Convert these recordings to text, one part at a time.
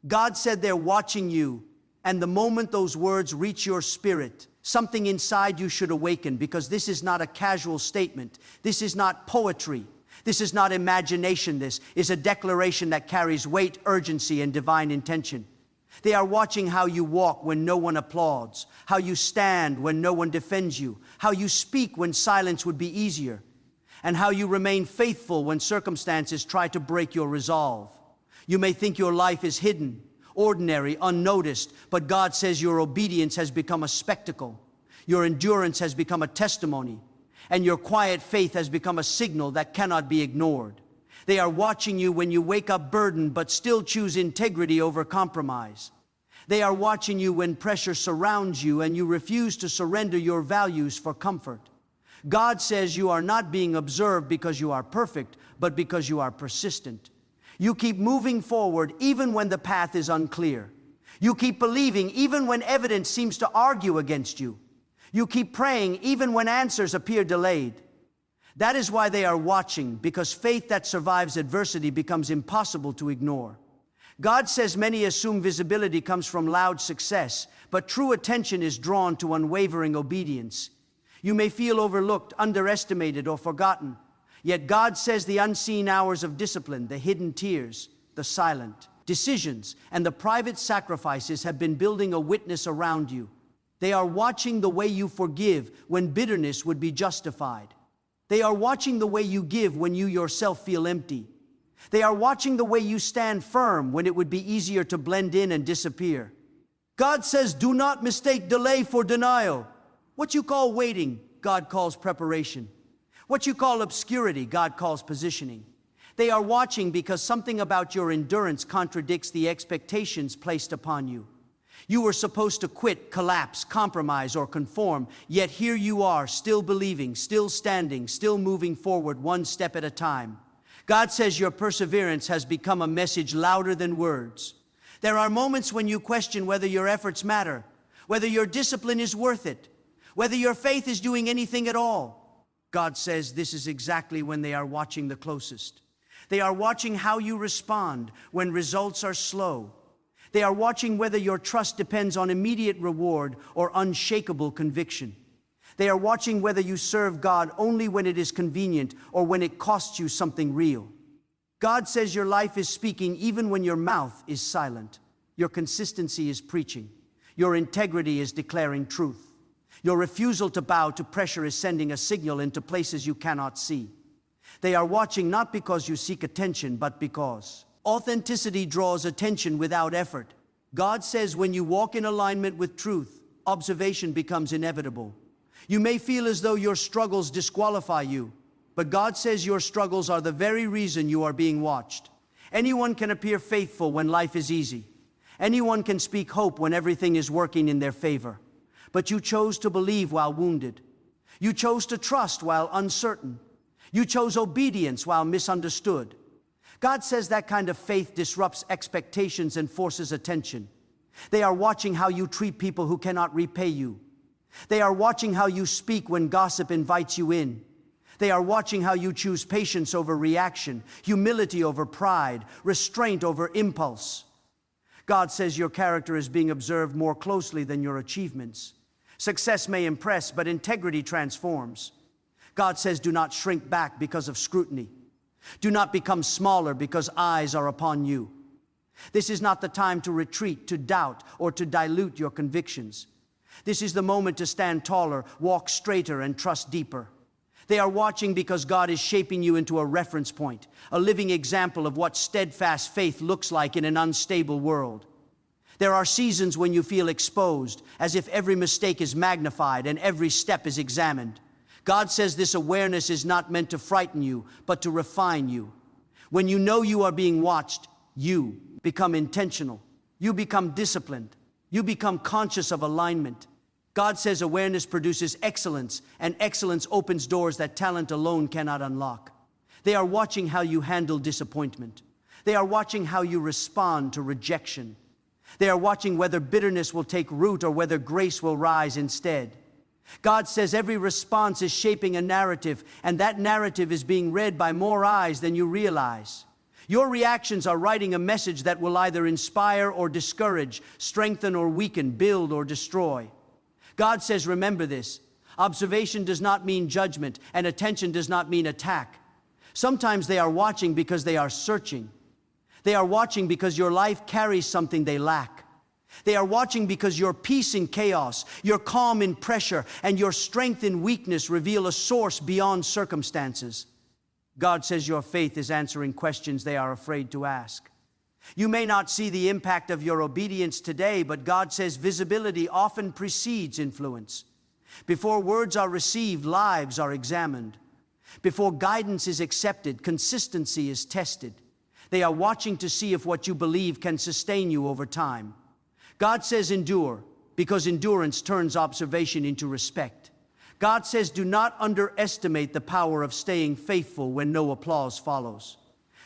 God said they're watching you, and the moment those words reach your spirit, something inside you should awaken, because this is not a casual statement. This is not poetry. This is not imagination. This is a declaration that carries weight, urgency, and divine intention. They are watching how you walk when no one applauds, how you stand when no one defends you, how you speak when silence would be easier, and how you remain faithful when circumstances try to break your resolve. You may think your life is hidden, ordinary, unnoticed, but God says your obedience has become a spectacle, your endurance has become a testimony, and your quiet faith has become a signal that cannot be ignored. They are watching you when you wake up burdened but still choose integrity over compromise. They are watching you when pressure surrounds you and you refuse to surrender your values for comfort. God says you are not being observed because you are perfect, but because you are persistent. You keep moving forward even when the path is unclear. You keep believing even when evidence seems to argue against you. You keep praying even when answers appear delayed. That is why they are watching, because faith that survives adversity becomes impossible to ignore. God says many assume visibility comes from loud success, but true attention is drawn to unwavering obedience. You may feel overlooked, underestimated, or forgotten. Yet God says the unseen hours of discipline, the hidden tears, the silent decisions, and the private sacrifices have been building a witness around you. They are watching the way you forgive when bitterness would be justified. They are watching the way you give when you yourself feel empty. They are watching the way you stand firm when it would be easier to blend in and disappear. God says, do not mistake delay for denial. What you call waiting, God calls preparation. What you call obscurity, God calls positioning. They are watching because something about your endurance contradicts the expectations placed upon you. You were supposed to quit, collapse, compromise, or conform, yet here you are, still believing, still standing, still moving forward one step at a time. God says your perseverance has become a message louder than words. There are moments when you question whether your efforts matter, whether your discipline is worth it, whether your faith is doing anything at all. God says this is exactly when they are watching the closest. They are watching how you respond when results are slow. They are watching whether your trust depends on immediate reward or unshakable conviction. They are watching whether you serve God only when it is convenient or when it costs you something real. God says your life is speaking even when your mouth is silent. Your consistency is preaching. Your integrity is declaring truth. Your refusal to bow to pressure is sending a signal into places you cannot see. They are watching not because you seek attention, but because authenticity draws attention without effort. God says when you walk in alignment with truth, observation becomes inevitable. You may feel as though your struggles disqualify you, but God says your struggles are the very reason you are being watched. Anyone can appear faithful when life is easy. Anyone can speak hope when everything is working in their favor. But you chose to believe while wounded. You chose to trust while uncertain. You chose obedience while misunderstood. God says that kind of faith disrupts expectations and forces attention. They are watching how you treat people who cannot repay you. They are watching how you speak when gossip invites you in. They are watching how you choose patience over reaction, humility over pride, restraint over impulse. God says your character is being observed more closely than your achievements. Success may impress, but integrity transforms. God says do not shrink back because of scrutiny. Do not become smaller because eyes are upon you. This is not the time to retreat, to doubt, or to dilute your convictions. This is the moment to stand taller, walk straighter, and trust deeper. They are watching because God is shaping you into a reference point, a living example of what steadfast faith looks like in an unstable world. There are seasons when you feel exposed, as if every mistake is magnified and every step is examined. God says this awareness is not meant to frighten you, but to refine you. When you know you are being watched, you become intentional. You become disciplined. You become conscious of alignment. God says awareness produces excellence, and excellence opens doors that talent alone cannot unlock. They are watching how you handle disappointment. They are watching how you respond to rejection. They are watching whether bitterness will take root or whether grace will rise instead. God says every response is shaping a narrative, and that narrative is being read by more eyes than you realize. Your reactions are writing a message that will either inspire or discourage, strengthen or weaken, build or destroy. God says, remember this. Observation does not mean judgment, and attention does not mean attack. Sometimes they are watching because they are searching. They are watching because your life carries something they lack. They are watching because your peace in chaos, your calm in pressure, and your strength in weakness reveal a source beyond circumstances. God says your faith is answering questions they are afraid to ask. You may not see the impact of your obedience today, but God says visibility often precedes influence. Before words are received, lives are examined. Before guidance is accepted, consistency is tested. They are watching to see if what you believe can sustain you over time. God says endure, because endurance turns observation into respect. God says do not underestimate the power of staying faithful when no applause follows.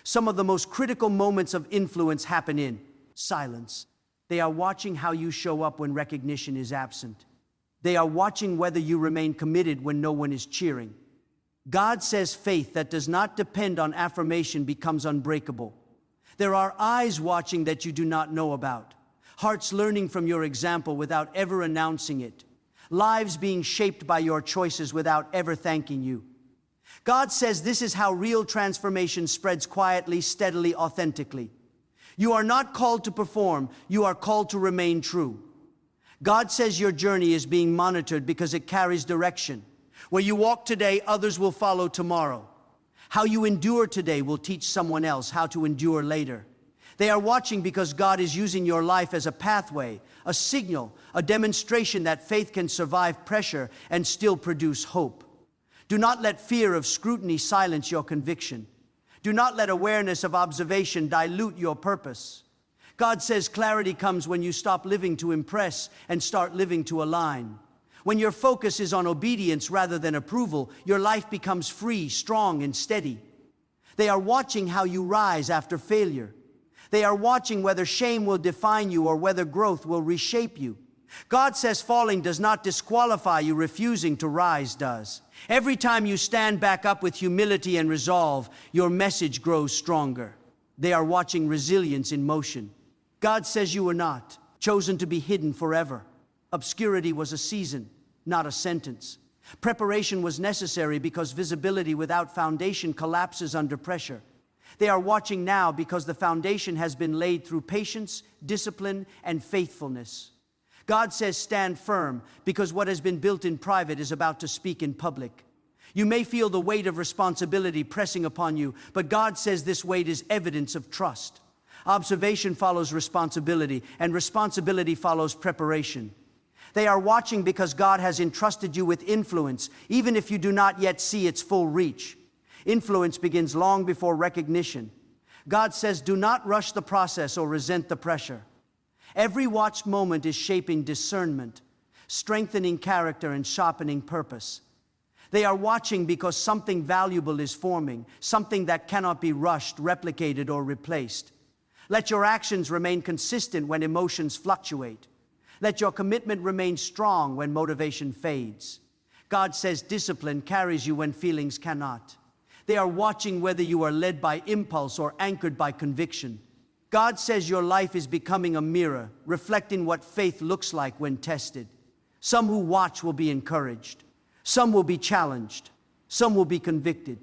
Some of the most critical moments of influence happen in silence. They are watching how you show up when recognition is absent. They are watching whether you remain committed when no one is cheering. God says faith that does not depend on affirmation becomes unbreakable. There are eyes watching that you do not know about, hearts learning from your example without ever announcing it, lives being shaped by your choices without ever thanking you. God says this is how real transformation spreads quietly, steadily, authentically. You are not called to perform, you are called to remain true. God says your journey is being monitored because it carries direction. Where you walk today, others will follow tomorrow. How you endure today will teach someone else how to endure later. They are watching because God is using your life as a pathway, a signal, a demonstration that faith can survive pressure and still produce hope. Do not let fear of scrutiny silence your conviction. Do not let awareness of observation dilute your purpose. God says clarity comes when you stop living to impress and start living to align. When your focus is on obedience rather than approval, your life becomes free, strong, and steady. They are watching how you rise after failure. They are watching whether shame will define you or whether growth will reshape you. God says falling does not disqualify you, refusing to rise does. Every time you stand back up with humility and resolve, your message grows stronger. They are watching resilience in motion. God says you were not chosen to be hidden forever. Obscurity was a season, not a sentence. Preparation was necessary because visibility without foundation collapses under pressure. They are watching now because the foundation has been laid through patience, discipline, and faithfulness. God says stand firm because what has been built in private is about to speak in public. You may feel the weight of responsibility pressing upon you, but God says this weight is evidence of trust. Observation follows responsibility, and responsibility follows preparation. They are watching because God has entrusted you with influence, even if you do not yet see its full reach. Influence begins long before recognition. God says, do not rush the process or resent the pressure. Every watched moment is shaping discernment, strengthening character, and sharpening purpose. They are watching because something valuable is forming, something that cannot be rushed, replicated, or replaced. Let your actions remain consistent when emotions fluctuate. Let your commitment remain strong when motivation fades. God says discipline carries you when feelings cannot. They are watching whether you are led by impulse or anchored by conviction. God says your life is becoming a mirror, reflecting what faith looks like when tested. Some who watch will be encouraged. Some will be challenged. Some will be convicted.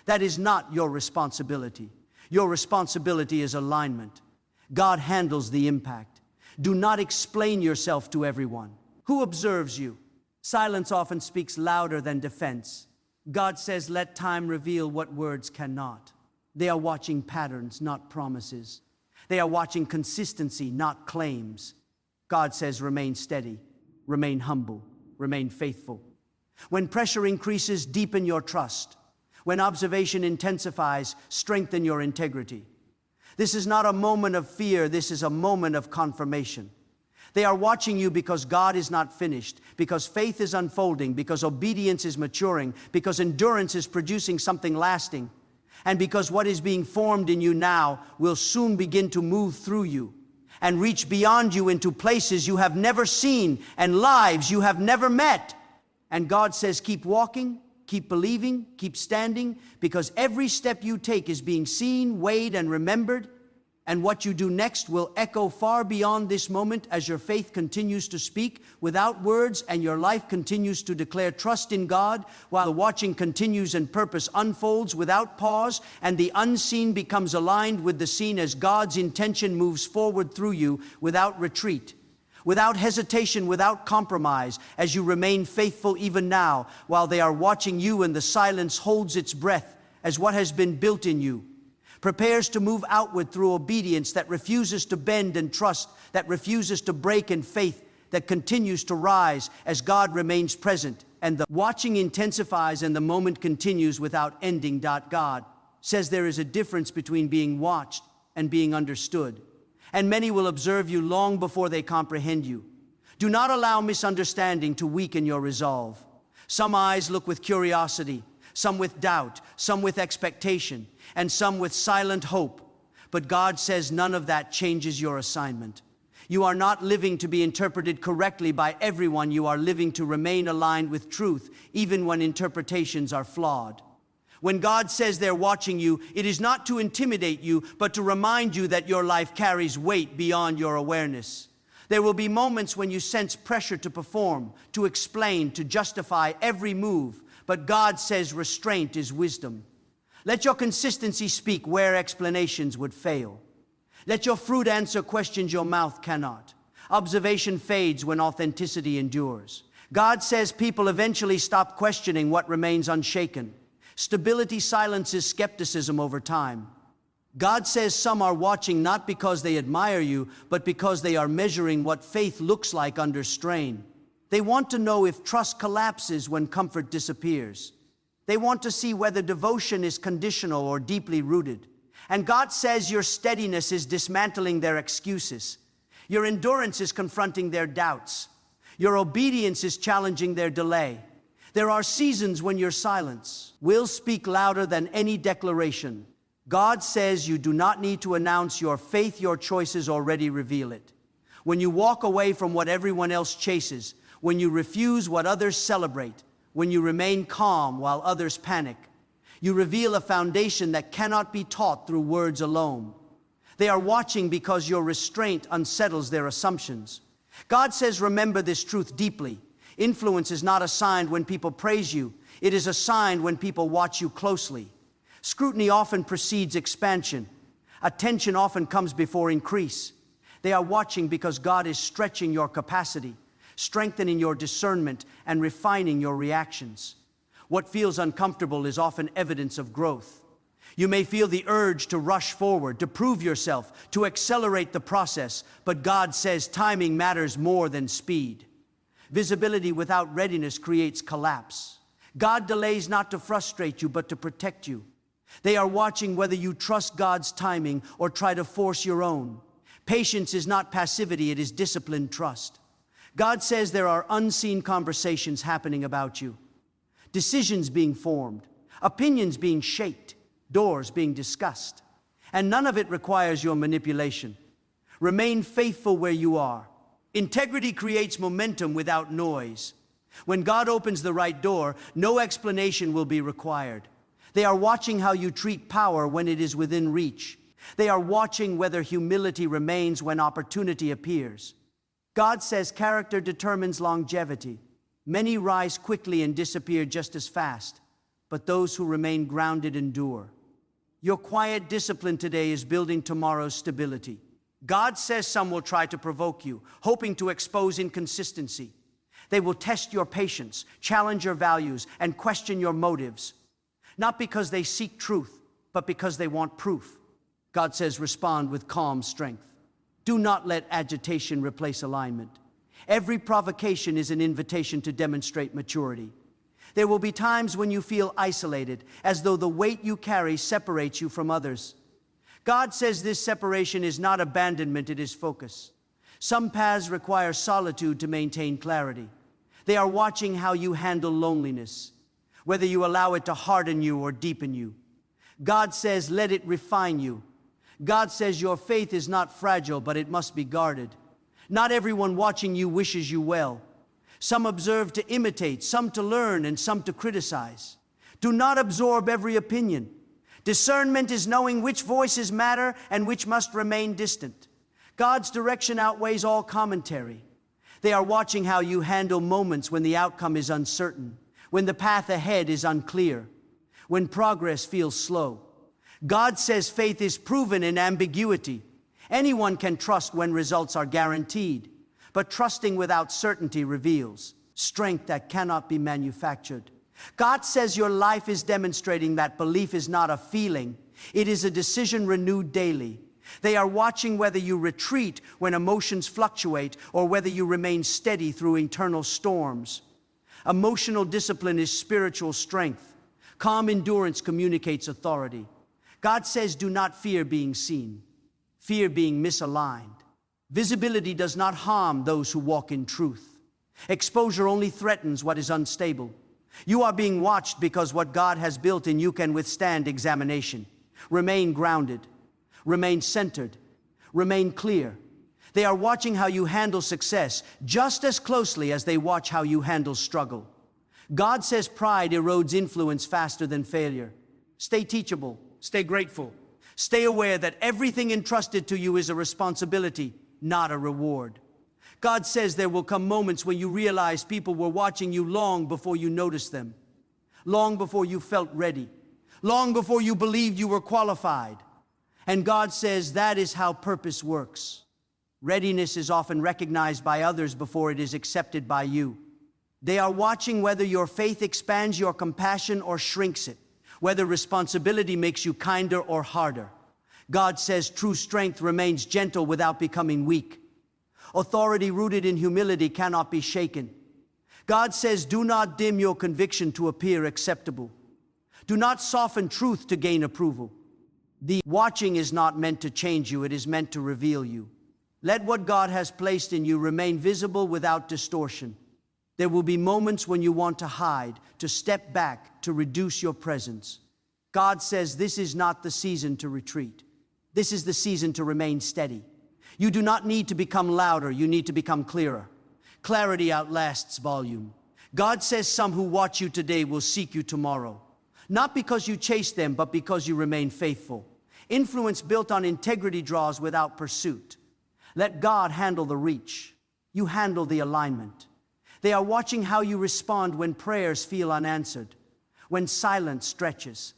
That is not your responsibility. Your responsibility is alignment. God handles the impact. Do not explain yourself to everyone. Who observes you? Silence often speaks louder than defense. God says, let time reveal what words cannot. They are watching patterns, not promises. They are watching consistency, not claims. God says, remain steady, remain humble, remain faithful. When pressure increases, deepen your trust. When observation intensifies, strengthen your integrity. This is not a moment of fear, this is a moment of confirmation. They are watching you because God is not finished, because faith is unfolding, because obedience is maturing, because endurance is producing something lasting, and because what is being formed in you now will soon begin to move through you and reach beyond you into places you have never seen and lives you have never met. And God says, keep walking, keep Keep believing, keep standing, because every step you take is being seen, weighed, and remembered. And what you do next will echo far beyond this moment as your faith continues to speak without words and your life continues to declare trust in God, while the watching continues and purpose unfolds without pause, and the unseen becomes aligned with the seen as God's intention moves forward through you without retreat, without hesitation, without compromise, as you remain faithful even now, while they are watching you and the silence holds its breath as what has been built in you prepares to move outward through obedience that refuses to bend, and trust that refuses to break, and faith that continues to rise as God remains present. And the watching intensifies and the moment continues without ending. God says there is a difference between being watched and being understood. And many will observe you long before they comprehend you. Do not allow misunderstanding to weaken your resolve. Some eyes look with curiosity, some with doubt, some with expectation, and some with silent hope. But God says none of that changes your assignment. You are not living to be interpreted correctly by everyone. You are living to remain aligned with truth, even when interpretations are flawed. When God says they're watching you, it is not to intimidate you, but to remind you that your life carries weight beyond your awareness. There will be moments when you sense pressure to perform, to explain, to justify every move. But God says restraint is wisdom. Let your consistency speak where explanations would fail. Let your fruit answer questions your mouth cannot. Observation fades when authenticity endures. God says people eventually stop questioning what remains unshaken. Stability silences skepticism over time. God says some are watching not because they admire you, but because they are measuring what faith looks like under strain. They want to know if trust collapses when comfort disappears. They want to see whether devotion is conditional or deeply rooted. And God says your steadiness is dismantling their excuses. Your endurance is confronting their doubts. Your obedience is challenging their delay. There are seasons when your silence will speak louder than any declaration. God says you do not need to announce your faith. Your choices already reveal it. When you walk away from what everyone else chases, when you refuse what others celebrate, when you remain calm while others panic, you reveal a foundation that cannot be taught through words alone. They are watching because your restraint unsettles their assumptions. God says, remember this truth deeply. Influence is not assigned when people praise you. It is assigned when people watch you closely. Scrutiny often precedes expansion. Attention often comes before increase. They are watching because God is stretching your capacity, strengthening your discernment, and refining your reactions. What feels uncomfortable is often evidence of growth. You may feel the urge to rush forward, to prove yourself, to accelerate the process, but God says timing matters more than speed. Visibility without readiness creates collapse. God delays not to frustrate you, but to protect you. They are watching whether you trust God's timing or try to force your own. Patience is not passivity, it is disciplined trust. God says there are unseen conversations happening about you. Decisions being formed, opinions being shaped, doors being discussed. And none of it requires your manipulation. Remain faithful where you are. Integrity creates momentum without noise. When God opens the right door, no explanation will be required. They are watching how you treat power when it is within reach. They are watching whether humility remains when opportunity appears. God says character determines longevity. Many rise quickly and disappear just as fast, but those who remain grounded endure. Your quiet discipline today is building tomorrow's stability. God says some will try to provoke you, hoping to expose inconsistency. They will test your patience, challenge your values, and question your motives. Not because they seek truth, but because they want proof. God says respond with calm strength. Do not let agitation replace alignment. Every provocation is an invitation to demonstrate maturity. There will be times when you feel isolated, as though the weight you carry separates you from others. God says this separation is not abandonment, it is focus. Some paths require solitude to maintain clarity. They are watching how you handle loneliness, whether you allow it to harden you or deepen you. God says, let it refine you. God says your faith is not fragile, but it must be guarded. Not everyone watching you wishes you well. Some observe to imitate, some to learn, and some to criticize. Do not absorb every opinion. Discernment is knowing which voices matter and which must remain distant. God's direction outweighs all commentary. They are watching how you handle moments when the outcome is uncertain, when the path ahead is unclear, when progress feels slow. God says faith is proven in ambiguity. Anyone can trust when results are guaranteed, but trusting without certainty reveals strength that cannot be manufactured. God says your life is demonstrating that belief is not a feeling, it is a decision renewed daily. They are watching whether you retreat when emotions fluctuate or whether you remain steady through internal storms. Emotional discipline is spiritual strength. Calm endurance communicates authority. God says, do not fear being seen. Fear being misaligned. Visibility does not harm those who walk in truth. Exposure only threatens what is unstable. You are being watched because what God has built in you can withstand examination. Remain grounded. Remain centered. Remain clear. They are watching how you handle success just as closely as they watch how you handle struggle. God says pride erodes influence faster than failure. Stay teachable. Stay grateful. Stay aware that everything entrusted to you is a responsibility, not a reward. God says there will come moments when you realize people were watching you long before you noticed them, long before you felt ready, long before you believed you were qualified. And God says that is how purpose works. Readiness is often recognized by others before it is accepted by you. They are watching whether your faith expands your compassion or shrinks it, whether responsibility makes you kinder or harder. God says true strength remains gentle without becoming weak. Authority rooted in humility cannot be shaken. God says, do not dim your conviction to appear acceptable. Do not soften truth to gain approval. The watching is not meant to change you, it is meant to reveal you. Let what God has placed in you remain visible without distortion. There will be moments when you want to hide, to step back, to reduce your presence. God says this is not the season to retreat. This is the season to remain steady. You do not need to become louder, you need to become clearer. Clarity outlasts volume. God says some who watch you today will seek you tomorrow. Not because you chase them, but because you remain faithful. Influence built on integrity draws without pursuit. Let God handle the reach. You handle the alignment. They are watching how you respond when prayers feel unanswered, when silence stretches,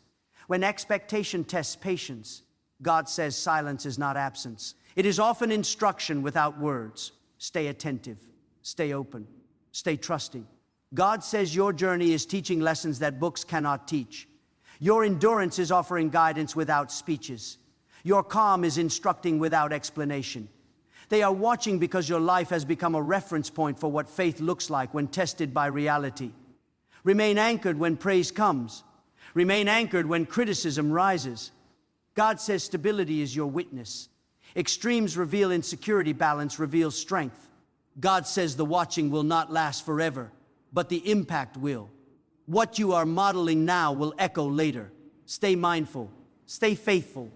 when expectation tests patience. God says silence is not absence. It is often instruction without words. Stay attentive, stay open, stay trusting. God says your journey is teaching lessons that books cannot teach. Your endurance is offering guidance without speeches. Your calm is instructing without explanation. They are watching because your life has become a reference point for what faith looks like when tested by reality. Remain anchored when praise comes. Remain anchored when criticism rises. God says stability is your witness. Extremes reveal insecurity, balance reveals strength. God says the watching will not last forever, but the impact will. What you are modeling now will echo later. Stay mindful, stay faithful,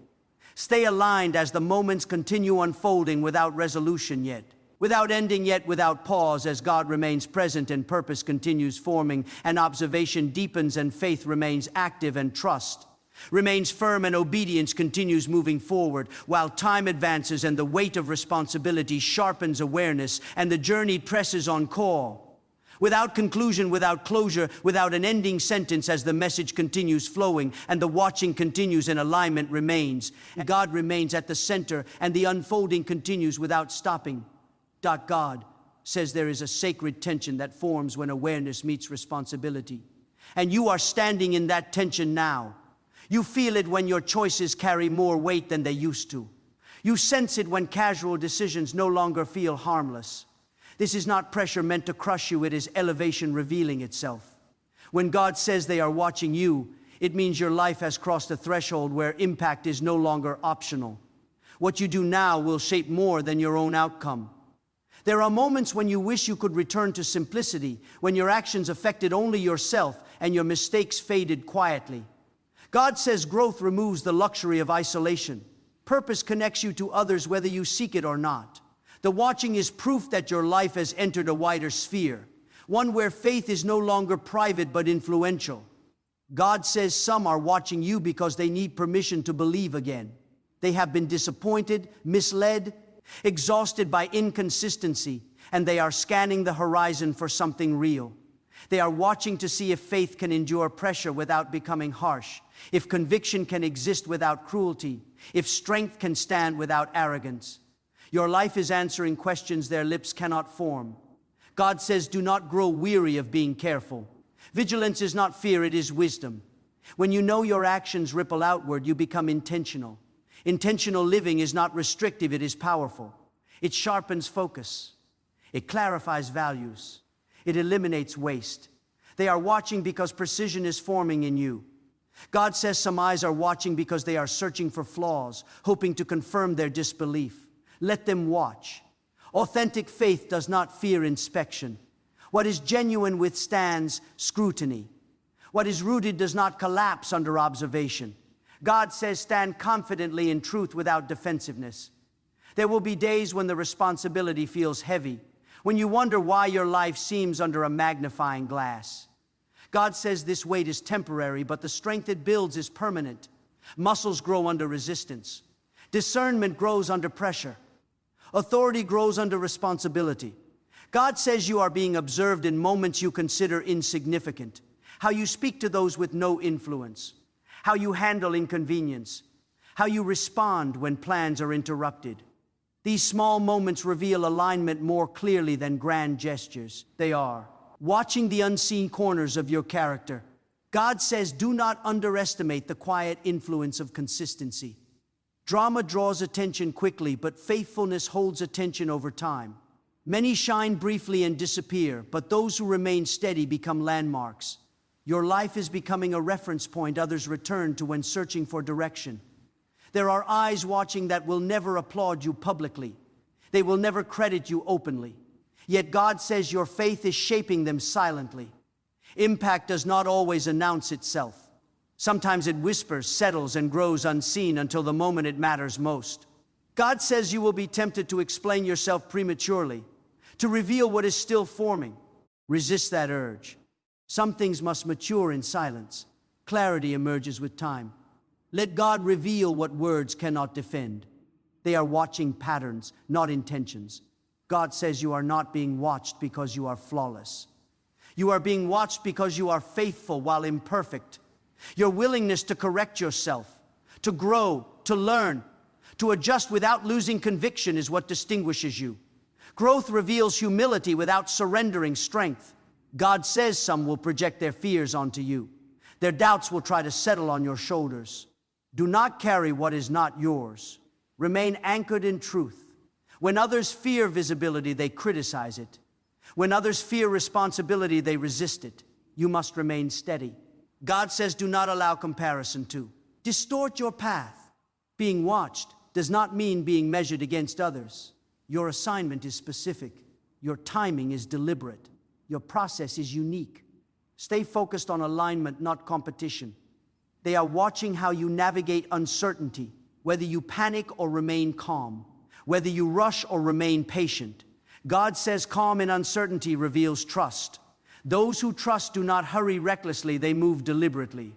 stay aligned as the moments continue unfolding without resolution yet, without ending yet, without pause, as God remains present and purpose continues forming, and observation deepens and faith remains active and trust remains firm and obedience continues moving forward, while time advances and the weight of responsibility sharpens awareness and the journey presses on call. Without conclusion, without closure, without an ending sentence, as the message continues flowing and the watching continues and alignment remains. God remains at the center and the unfolding continues without stopping. God says there is a sacred tension that forms when awareness meets responsibility. And you are standing in that tension now. You feel it when your choices carry more weight than they used to. You sense it when casual decisions no longer feel harmless. This is not pressure meant to crush you, it is elevation revealing itself. When God says they are watching you, it means your life has crossed a threshold where impact is no longer optional. What you do now will shape more than your own outcome. There are moments when you wish you could return to simplicity, when your actions affected only yourself and your mistakes faded quietly. God says growth removes the luxury of isolation. Purpose connects you to others whether you seek it or not. The watching is proof that your life has entered a wider sphere, one where faith is no longer private but influential. God says some are watching you because they need permission to believe again. They have been disappointed, misled, exhausted by inconsistency, and they are scanning the horizon for something real. They are watching to see if faith can endure pressure without becoming harsh, if conviction can exist without cruelty, if strength can stand without arrogance. Your life is answering questions their lips cannot form. God says, do not grow weary of being careful. Vigilance is not fear, it is wisdom. When you know your actions ripple outward, you become intentional. Intentional living is not restrictive, it is powerful. It sharpens focus. It clarifies values. It eliminates waste. They are watching because precision is forming in you. God says some eyes are watching because they are searching for flaws, hoping to confirm their disbelief. Let them watch. Authentic faith does not fear inspection. What is genuine withstands scrutiny. What is rooted does not collapse under observation. God says, stand confidently in truth without defensiveness. There will be days when the responsibility feels heavy, when you wonder why your life seems under a magnifying glass. God says this weight is temporary, but the strength it builds is permanent. Muscles grow under resistance. Discernment grows under pressure. Authority grows under responsibility. God says you are being observed in moments you consider insignificant. How you speak to those with no influence. How you handle inconvenience. How you respond when plans are interrupted. These small moments reveal alignment more clearly than grand gestures. They are watching the unseen corners of your character. God says, do not underestimate the quiet influence of consistency. Drama draws attention quickly, but faithfulness holds attention over time. Many shine briefly and disappear, but those who remain steady become landmarks. Your life is becoming a reference point others return to when searching for direction. There are eyes watching that will never applaud you publicly. They will never credit you openly. Yet God says your faith is shaping them silently. Impact does not always announce itself. Sometimes it whispers, settles, and grows unseen until the moment it matters most. God says you will be tempted to explain yourself prematurely, to reveal what is still forming. Resist that urge. Some things must mature in silence. Clarity emerges with time. Let God reveal what words cannot defend. They are watching patterns, not intentions. God says you are not being watched because you are flawless. You are being watched because you are faithful while imperfect. Your willingness to correct yourself, to grow, to learn, to adjust without losing conviction is what distinguishes you. Growth reveals humility without surrendering strength. God says some will project their fears onto you. Their doubts will try to settle on your shoulders. Do not carry what is not yours. Remain anchored in truth. When others fear visibility, they criticize it. When others fear responsibility, they resist it. You must remain steady. God says do not allow comparison to distort your path. Being watched does not mean being measured against others. Your assignment is specific. Your timing is deliberate. Your process is unique. Stay focused on alignment, not competition. They are watching how you navigate uncertainty, whether you panic or remain calm, whether you rush or remain patient. God says calm in uncertainty reveals trust. Those who trust do not hurry recklessly, they move deliberately.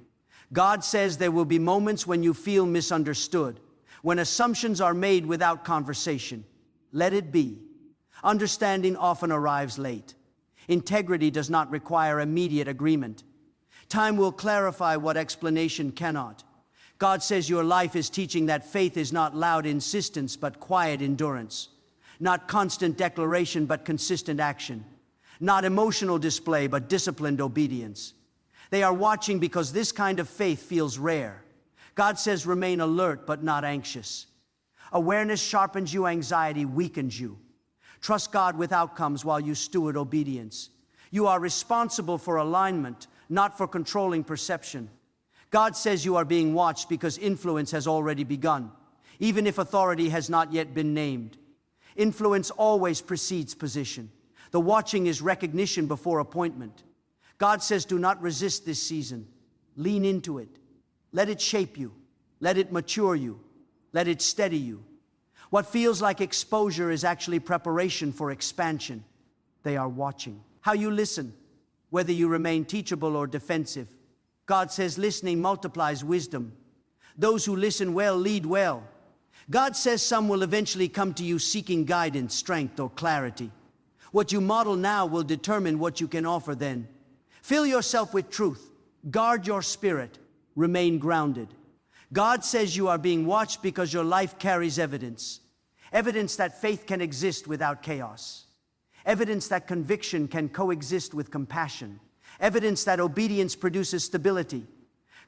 God says there will be moments when you feel misunderstood, when assumptions are made without conversation. Let it be. Understanding often arrives late. Integrity does not require immediate agreement. Time will clarify what explanation cannot. God says your life is teaching that faith is not loud insistence but quiet endurance. Not constant declaration but consistent action. Not emotional display but disciplined obedience. They are watching because this kind of faith feels rare. God says remain alert but not anxious. Awareness sharpens you, anxiety weakens you. Trust God with outcomes while you steward obedience. You are responsible for alignment, not for controlling perception. God says you are being watched because influence has already begun, even if authority has not yet been named. Influence always precedes position. The watching is recognition before appointment. God says do not resist this season. Lean into it. Let it shape you. Let it mature you. Let it steady you. What feels like exposure is actually preparation for expansion. They are watching. How you listen, whether you remain teachable or defensive. God says listening multiplies wisdom. Those who listen well lead well. God says some will eventually come to you seeking guidance, strength, or clarity. What you model now will determine what you can offer then. Fill yourself with truth. Guard your spirit. Remain grounded. God says you are being watched because your life carries evidence. Evidence that faith can exist without chaos. Evidence that conviction can coexist with compassion. Evidence that obedience produces stability.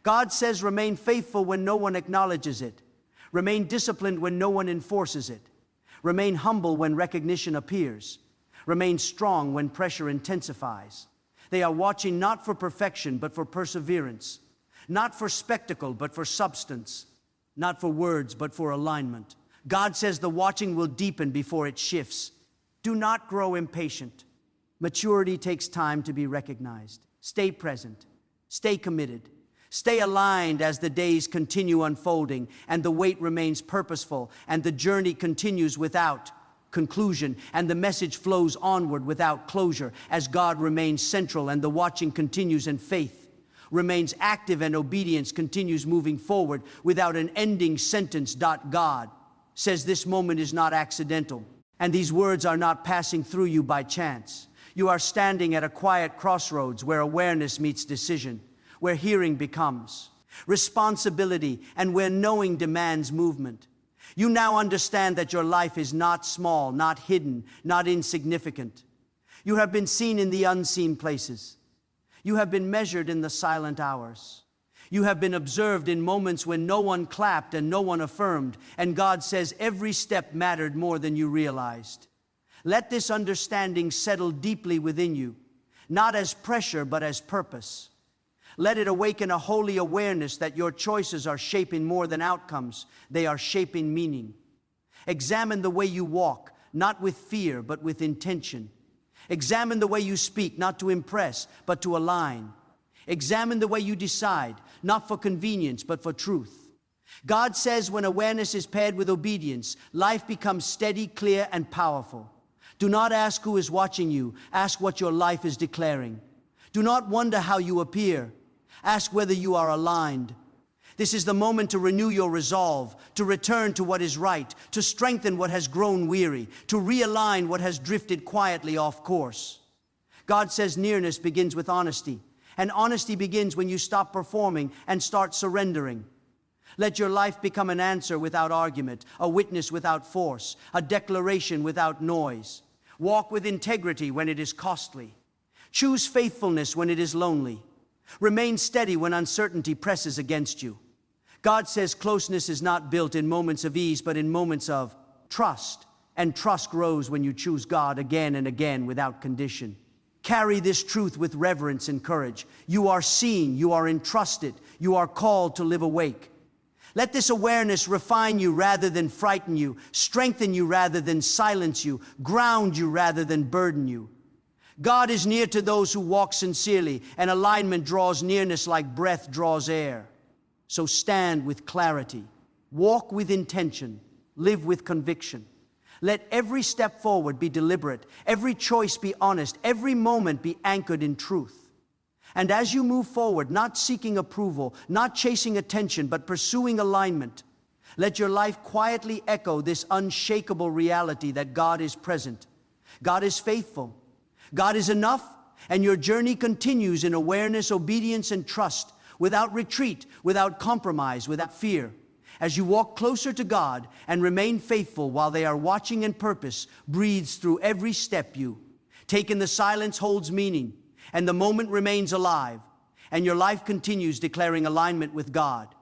God says remain faithful when no one acknowledges it. Remain disciplined when no one enforces it. Remain humble when recognition appears. Remain strong when pressure intensifies. They are watching not for perfection, but for perseverance. Not for spectacle, but for substance. Not for words, but for alignment. God says the watching will deepen before it shifts. Do not grow impatient. Maturity takes time to be recognized. Stay present. Stay committed. Stay aligned as the days continue unfolding and the wait remains purposeful and the journey continues without conclusion and the message flows onward without closure as God remains central and the watching continues and faith remains active and obedience continues moving forward without an ending sentence. God says this moment is not accidental and these words are not passing through you by chance. You are standing at a quiet crossroads where awareness meets decision, where hearing becomes responsibility, and where knowing demands movement. You now understand that your life is not small, not hidden, not insignificant. You have been seen in the unseen places. You have been measured in the silent hours. You have been observed in moments when no one clapped and no one affirmed, and God says every step mattered more than you realized. Let this understanding settle deeply within you, not as pressure, but as purpose. Let it awaken a holy awareness that your choices are shaping more than outcomes. They are shaping meaning. Examine the way you walk, not with fear, but with intention. Examine the way you speak, not to impress, but to align. Examine the way you decide, not for convenience, but for truth. God says when awareness is paired with obedience, life becomes steady, clear, and powerful. Do not ask who is watching you. Ask what your life is declaring. Do not wonder how you appear. Ask whether you are aligned. This is the moment to renew your resolve, to return to what is right, to strengthen what has grown weary, to realign what has drifted quietly off course. God says nearness begins with honesty, and honesty begins when you stop performing and start surrendering. Let your life become an answer without argument, a witness without force, a declaration without noise. Walk with integrity when it is costly. Choose faithfulness when it is lonely. Remain steady when uncertainty presses against you. God says closeness is not built in moments of ease, but in moments of trust. And trust grows when you choose God again and again without condition. Carry this truth with reverence and courage. You are seen, you are entrusted, you are called to live awake. Let this awareness refine you rather than frighten you, strengthen you rather than silence you, ground you rather than burden you. God is near to those who walk sincerely, and alignment draws nearness like breath draws air. So stand with clarity, walk with intention, live with conviction. Let every step forward be deliberate, every choice be honest, every moment be anchored in truth. And as you move forward, not seeking approval, not chasing attention, but pursuing alignment, let your life quietly echo this unshakable reality that God is present. God is faithful. God is enough, and your journey continues in awareness, obedience, and trust, without retreat, without compromise, without fear. As you walk closer to God and remain faithful while they are watching, and purpose breathes through every step you take. In the silence holds meaning, and the moment remains alive, and your life continues declaring alignment with God.